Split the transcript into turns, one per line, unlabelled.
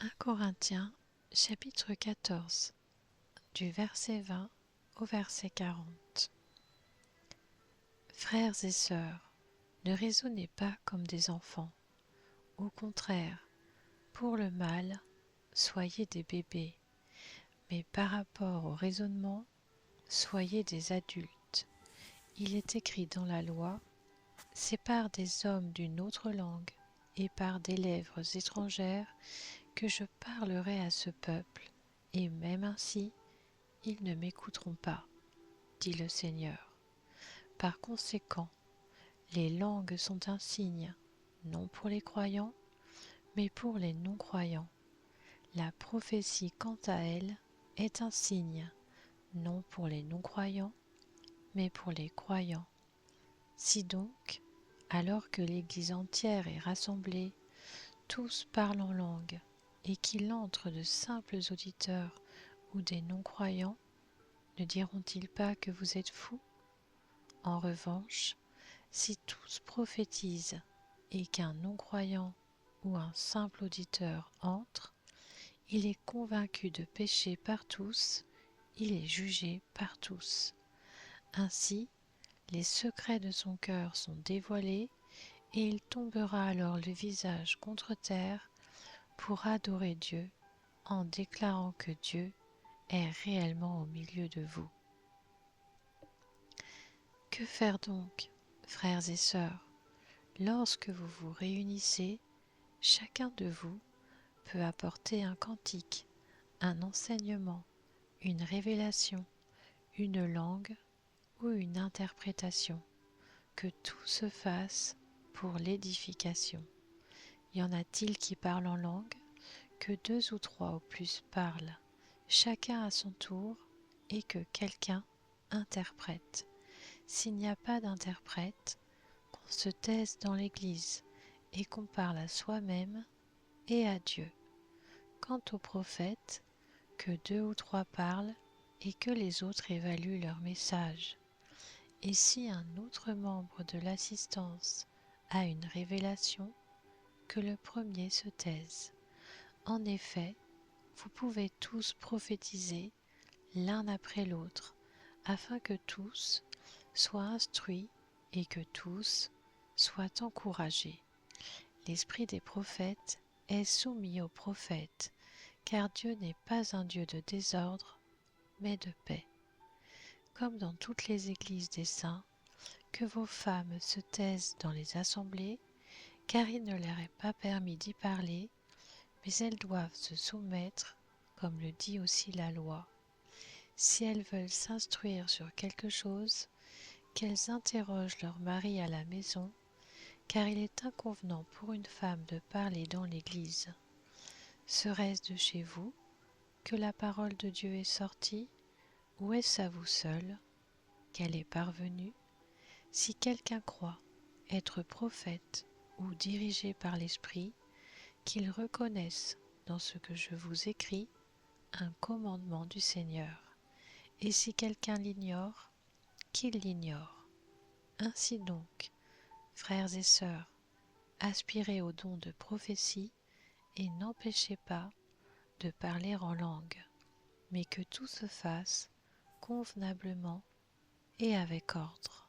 1 Corinthiens chapitre 14 du verset 20 au verset 40. Frères et sœurs, ne raisonnez pas comme des enfants. Au contraire, pour le mal, soyez des bébés, mais par rapport au raisonnement, soyez des adultes. Il est écrit dans la loi, c'est par des hommes d'une autre langue et par des lèvres étrangères que je parlerai à ce peuple, et même ainsi, ils ne m'écouteront pas, dit le Seigneur. Par conséquent, les langues sont un signe, non pour les croyants, mais pour les non-croyants. La prophétie, quant à elle, est un signe, non pour les non-croyants, mais pour les croyants. Si donc, alors que l'Église entière est rassemblée, tous parlent en langue, et qu'il entre de simples auditeurs ou des non-croyants, ne diront-ils pas que vous êtes fous? En revanche, si tous prophétisent et qu'un non-croyant ou un simple auditeur entre, il est convaincu de péché par tous, il est jugé par tous. Ainsi, les secrets de son cœur sont dévoilés et il tombera alors le visage contre terre pour adorer Dieu en déclarant que Dieu est réellement au milieu de vous. Que faire donc, frères et sœurs, lorsque vous vous réunissez, chacun de vous peut apporter un cantique, un enseignement, une révélation, une langue ou une interprétation, que tout se fasse pour l'édification. Y en a-t-il qui parlent en langue? Que 2 ou 3 au plus parlent, chacun à son tour, et que quelqu'un interprète. S'il n'y a pas d'interprète, qu'on se taise dans l'Église et qu'on parle à soi-même et à Dieu. Quant aux prophètes, que 2 ou 3 parlent et que les autres évaluent leur message. Et si un autre membre de l'assistance a une révélation, que le premier se taise. En effet, vous pouvez tous prophétiser l'un après l'autre, afin que tous soient instruits et que tous soient encouragés. L'esprit des prophètes est soumis aux prophètes, car Dieu n'est pas un Dieu de désordre, mais de paix. Comme dans toutes les églises des saints, que vos femmes se taisent dans les assemblées, car il ne leur est pas permis d'y parler, mais elles doivent se soumettre, comme le dit aussi la loi. Si elles veulent s'instruire sur quelque chose, qu'elles interrogent leur mari à la maison, car il est inconvenant pour une femme de parler dans l'Église. Serait-ce de chez vous que la parole de Dieu est sortie, ou est-ce à vous seul qu'elle est parvenue? Si quelqu'un croit être prophète ou dirigé par l'Esprit, qu'il reconnaisse dans ce que je vous écris un commandement du Seigneur. Et si quelqu'un l'ignore, qu'il l'ignore. Ainsi donc, frères et sœurs, aspirez au don de prophétie et n'empêchez pas de parler en langue, mais que tout se fasse convenablement et avec ordre.